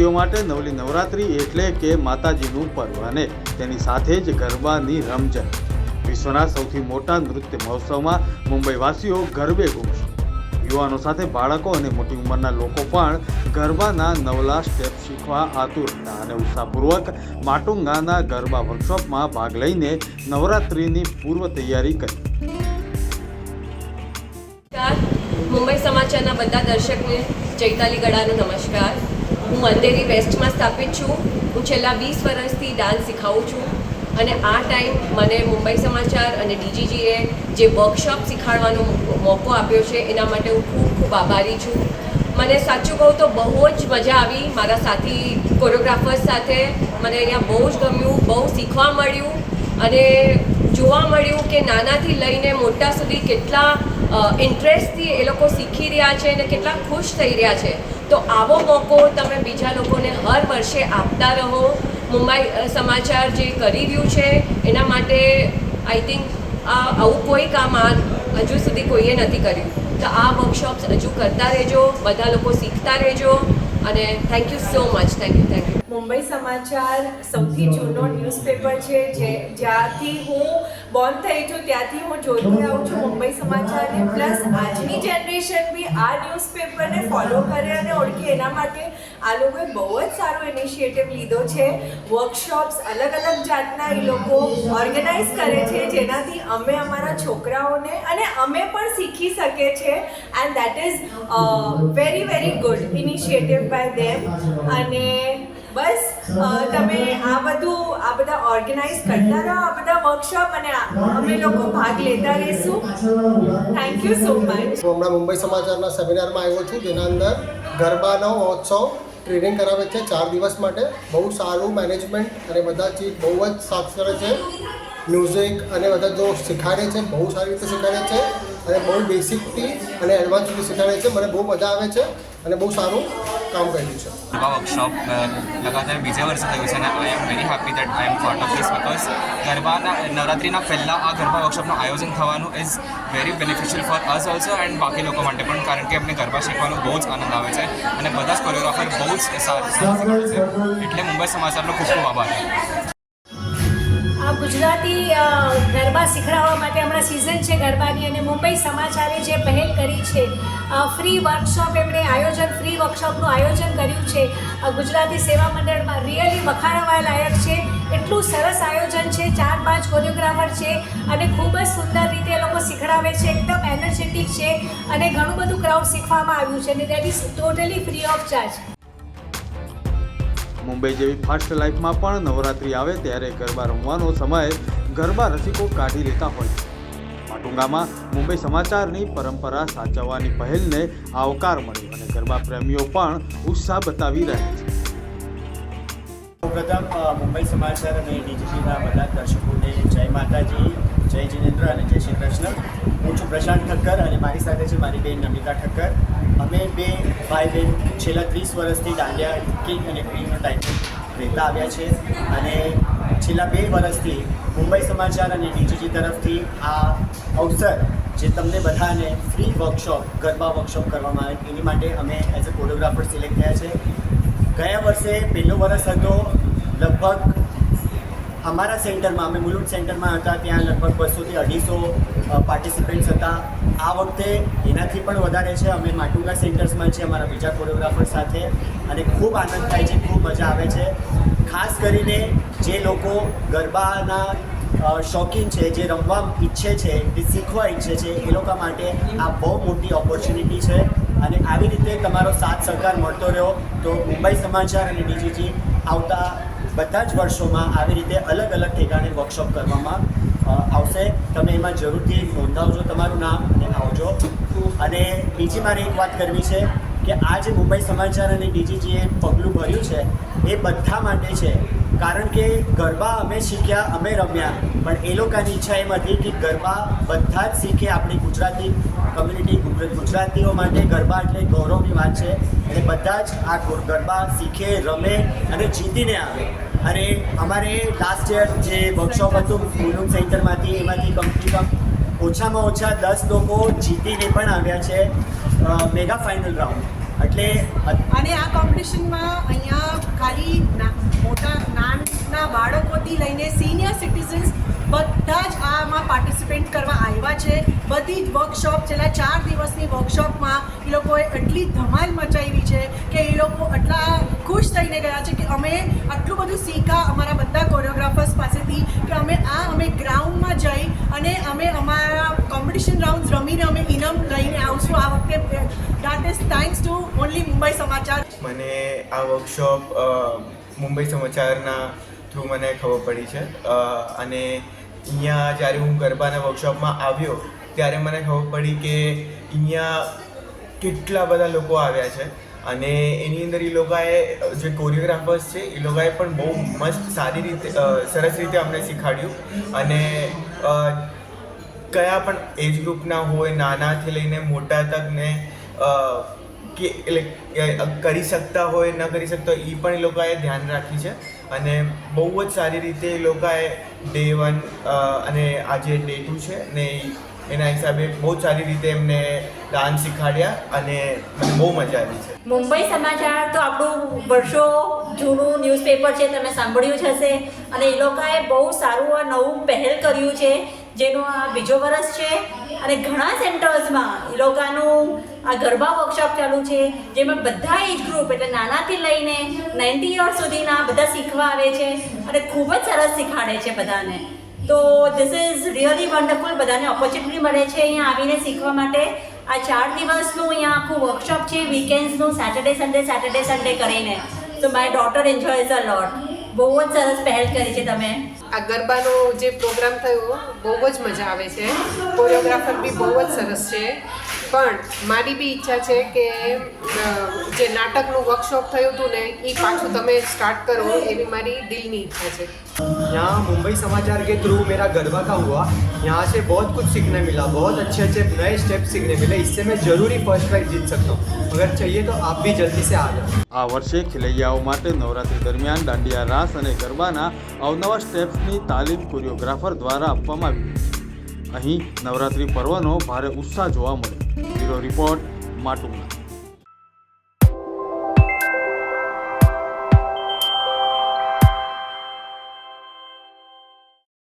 સૌજીઓ માટે નવલી નવરાત્રિ એટલે કે માતાજીનું પર્વ અને તેની સાથે જ ગરબાની રમઝટ. વિશ્વના સૌથી મોટા નૃત્ય મહોત્સવમાં મુંબઈવાસીઓ ગરબે ઘૂમશે. યુવાનો સાથે બાળકો અને મોટી ઉંમરના લોકો પણ ગરબાના નવલા સ્ટેપ શીખવા આતુર હતા અને ઉત્સાહપૂર્વક માટુંગાના ગરબા વર્કશોપમાં ભાગ લઈને નવરાત્રિની પૂર્વ તૈયારી કરી. મુંબઈ સમાચારના બધા દર્શકને ચૈતાલી ગળાનો નમસ્કાર. હું અંધેરી વેસ્ટમાં સ્થાપિત છું. હું છેલ્લા 20 વર્ષથી ડાન્સ શીખવું છું અને આ ટાઈમ મને મુંબઈ સમાચાર અને ડીજીજીએ જે વર્કશોપ શીખવાડવાનો મોકો આપ્યો છે એના માટે હું ખૂબ ખૂબ આભારી છું. મને સાચું કહું તો બહુ જ મજા આવી મારા સાથી કોરિયોગ્રાફર્સ સાથે. મને અહીંયા બહુ જ ગમ્યું, બહુ શીખવા મળ્યું અને જોવા મળ્યું કે નાનાથી લઈને મોટા સુધી કેટલા ઇન્ટરેસ્ટથી એ લોકો શીખી રહ્યા છે અને કેટલા ખુશ થઈ રહ્યા છે. તો આવો મોકો તમે બીજા લોકોને હર વર્ષે આપતા રહો. મુંબઈ સમાચાર જે કરી રહ્યું છે એના માટે આઈ થિંક આવું કોઈ કામ હજુ સુધી કોઈએ નથી કર્યું. તો આ વર્કશોપ્સ હજુ કરતા રહેજો, બધા લોકો શીખતા રહેજો અને thank you so much. Thank you. Mumbai સમાચાર સૌથી જૂનો ન્યૂઝપેપર છે જ્યાંથી હું બોર્ન થઈ છું ત્યાંથી હું જોતી આવું છું મુંબઈ સમાચારને. પ્લસ આજની જનરેશન બી આ ન્યૂઝપેપરને ફોલો કરે અને ઓળખે એના માટે આ લોકોએ બહુ જ સારો ઇનિશિયેટિવ લીધો છે. વર્કશોપ્સ અલગ અલગ જાતના એ લોકો ઓર્ગેનાઇઝ કરે છે જેનાથી અમે અમારા છોકરાઓને અને અમે પણ શીખી શકીએ છીએ and that is very very good initiative by them. અને બસ તમે આ બધા ઓર્ગેનાઇઝ કરતા રહો, આ બધા વર્કશોપ, અને અમે લોકો ભાગ લેતા રહીશું. Thank you so much. હમણાં મુંબઈ સમાચારના સેમિનારમાં આવ્યો છું જેના અંદર ગરબાનો મહોત્સવ ટ્રેનિંગ કરાવે છે 4 દિવસ માટે. બહુ સારું મેનેજમેન્ટ અને બધા ચીજ બહુ જ સાફ કરે છે. મ્યુઝિક અને બધા જો શીખવાડે છે બહુ સારી રીતે શીખવાડે છે અને બહુ બેસિકથી અને એડવાન્સ સુધી શીખવાડે છે. મને બહુ મજા આવે છે અને બહુ સારું કામ કર્યું છે. ગરબા વર્કશોપ લગાતાર બીજા વર્ષે થયું છે અને I am very happy that I am part of this because ગરબાના નવરાત્રિના પહેલાં આ ગરબા વર્કશોપનું આયોજન થવાનું is very beneficial for us also and બાકી લોકો માટે પણ, કારણ કે અમને ગરબા શીખવાનો બહુ જ આનંદ આવે છે અને બધા જ કોરિયોગ્રાફર બહુ જ સારું શીખવાડે છે. એટલે મુંબઈ સમાચારનો ખૂબ ખૂબ આભાર. ગુજરાતી ગરબા શીખવાડવા માટે હમણાં સિઝન છે ગરબાની અને મુંબઈ સમાચારે જે પહેલ કરી છે ફ્રી વર્કશોપ, એમણે ફ્રી વર્કશોપનું આયોજન કર્યું છે ગુજરાતી સેવા મંડળમાં. રિયલી વખાણવા લાયક છે. એટલું સરસ આયોજન છે. 4-5 કોરિયોગ્રાફર છે અને ખૂબ જ સુંદર રીતે એ લોકો શીખડાવે છે. એકદમ એનર્જેટિક છે અને ઘણું બધું ક્રાઉડ શીખવામાં આવ્યું છે અને that is totally free of charge. Mumbai જેવી ફાસ્ટ લાઈફમાં પણ નવરાત્રિ આવે ત્યારે ગરબા રમવાનો સમય ગરબા રસિકો કાઢી લેતા હોય છે. માટુંગામાં મુંબઈ સમાચારની પરંપરા સાચવવાની પહેલને આવકાર મળ્યો અને ગરબા પ્રેમીઓ પણ ઉત્સાહ બતાવી રહ્યા છે. સૌપ્રથમ મુંબઈ સમાચાર અને ડીજીસીના બધા દર્શકોને જય માતાજી, જય જિનેન્દ્ર અને જય શ્રી કૃષ્ણ. હું છું પ્રશાંત ઠક્કર અને મારી સાથે છે મારી બેન નમિતા ઠક્કર. અમે બે ભાઈ બહેન છેલ્લા 30 વર્ષથી દાંડિયા કિંગ અને ક્વીનનો ટાઈટલ રહેતા આવ્યા છે અને છેલ્લા 2 વર્ષથી મુંબઈ સમાચાર અને ડીજીજી તરફથી આ અવસર જે તમને બધાને ફ્રી વર્કશોપ, ગરબા વર્કશોપ કરવામાં આવે એની માટે અમે એઝ અ કોરિયોગ્રાફર સિલેક્ટ થયા છે. ગયા વર્ષે પહેલું વર્ષ હતો. લગભગ અમારા સેન્ટરમાં, અમે મુલુંડ સેન્ટરમાં હતા, ત્યાં લગભગ 200 થી 250 પાર્ટિસિપન્ટ્સ હતા. આ વખતે એનાથી પણ વધારે છે. અમે માટુંગા સેન્ટર્સમાં છે અમારા બીજા કોરિયોગ્રાફર સાથે અને ખૂબ આનંદ થાય છે, ખૂબ મજા આવે છે. ખાસ કરીને જે લોકો ગરબાના શોખીન છે, જે રમવા ઈચ્છે છે, જે શીખવા ઈચ્છે છે એ લોકો માટે આ બહુ મોટી ઓપોર્ચ્યુનિટી છે અને આવી રીતે તમારો સાથ સહકાર મળતો રહ્યો તો મુંબઈ સમાચાર અને ડીજીજી આવતા બધા જ વર્ષોમાં આવી રીતે અલગ અલગ ઠેકાણે વર્કશોપ કરવામાં આવશે. તમે એમાં જરૂરથી નોંધાવજો તમારું નામ અને આવજો. અને બીજી મારે એક વાત કરવી છે કે આ જે મુંબઈ સમાચાર અને ડીજીજીએ પગલું ભર્યું છે એ બધા માટે છે. કારણ કે ગરબા અમે શીખ્યા, અમે રમ્યા, પણ એ લોકોની ઈચ્છા એમ હતી કે ગરબા બધા જ શીખે. આપણી ગુજરાતી કમ્યુનિટી, ગુજરાતીઓ માટે ગરબા એટલે ગૌરવની વાત છે અને બધા જ આ ગરબા શીખે, રમે અને જીતીને આવે. અને અમારે લાસ્ટ યર જે વર્કશોપ હતું મુલુંડ સેન્ટરમાંથી, એમાંથી કમથી કમ ઓછામાં ઓછા 10 લોકો જીતીને પણ આવ્યા છે મેગા ફાઇનલ રાઉન્ડ. એટલે અને આ કોમ્પિટિશનમાં અહીંયા ખાલી નાના બાળકોથી લઈને સિનિયર સિટીઝન્સ બધા જ આમાં પાર્ટિસિપેટ કરવા આવ્યા છે. બધી જ વર્કશોપ છેલ્લા 4 દિવસની વર્કશોપમાં એ લોકોએ એટલી ધમાલ મચાવી છે કે એ લોકો એટલા ખુશ થઈને ગયા છે કે અમે આટલું બધું શીખ્યા અમારા બધા કોરિયોગ્રાફર્સ પાસેથી કે અમે ગ્રાઉન્ડમાં જઈ અને અમે અમારા કોમ્પિટિશન રાઉન્ડ્સ રમીને અમે ઇનામ લઈને આવશું આ વખતે. That is thanks to only Mumbai સમાચાર. મને આ વર્કશોપ મુંબઈ સમાચારના થ્રુ મને ખબર પડી છે અને અહીંયા જ્યારે હું ગરબાના વર્કશોપમાં આવ્યો ત્યારે મને ખબર પડી કે અહીંયા કેટલા બધા લોકો આવ્યા છે અને એની અંદર એ લોકોએ જે કોરિયોગ્રાફર્સ છે એ લોકોએ પણ બહુ મસ્ત સારી રીતે સરસ રીતે અમને શીખવાડ્યું અને કયા પણ એજ ગ્રુપના હોય નાનાથી લઈને મોટા તકને કે એટલે કરી શકતા હોય ન કરી શકતા હોય એ પણ એ લોકોએ ધ્યાન રાખી છે અને બહુ જ સારી રીતે એ લોકોએ Day 1 અને આજે Day 2 છે ને એના હિસાબે બહુ જ સારી રીતે એમને ડાન્સ શીખવાડ્યા અને મને બહુ મજા આવી છે. મુંબઈ સમાચાર તો આપણું વર્ષો જૂનું ન્યૂઝપેપર છે, તમે સાંભળ્યું જ હશે અને એ લોકોએ બહુ સારું આ નવું પહેલ કર્યું છે જેનો આ બીજો વર્ષ છે અને ઘણા સેન્ટર્સમાં એ લોકોનું આ ગરબા વર્કશોપ ચાલુ છે જેમાં બધા એજ ગ્રુપ એટલે નાનાથી લઈને 90 યર્સ સુધીના બધા શીખવા આવે છે અને ખૂબ જ સરસ શીખવાડે છે બધાને. તો ધીસ ઇઝ રિયલી વન્ડરફુલ. બધાને ઓપોર્ચ્યુનિટી મળે છે અહીંયા આવીને શીખવા માટે. આ 4 દિવસનું અહીંયા આખું વર્કશોપ છે વીકેન્ડ્સનું, સેટરડે સન્ડે કરીને. સો માય ડોટર એન્જોયઝ અ લોટ. બહુ જ સરસ પહેલ કરી છે તમે. આ ગરબાનો જે પ્રોગ્રામ થયો બહુ જ મજા આવે છે. કોરિયોગ્રાફર બી બહુ જ સરસ છે. પણ મારી બી ઈચ્છા છે કે જે નાટકનું વર્કશોપ થયું હતું ને એ પાછું તમે સ્ટાર્ટ કરો એવી મારી દિલની ઈચ્છા છે. यहाँ मुंबई समाचार के थ्रू मेरा गरबा का हुआ. यहाँ से बहुत कुछ सीखने मिला, बहुत अच्छे अच्छे नए स्टेप सीखने मिले. इससे मैं ज़रूरी फर्स्ट प्राइज जीत सकता हूँ. अगर चाहिए तो आप भी जल्दी से आ जाओ. આ વર્ષે ખેલૈયાઓ માટે નવરાત્રી દરમિયાન દાંડિયા રાસ અને ગરબાના અવનવા સ્ટેપ્સની તાલીમ કોરિયોગ્રાફર દ્વારા આપવામાં આવી. અહીં નવરાત્રી પર્વનો ભારે ઉત્સાહ જોવા મળ્યો. Bureau report, Matunga.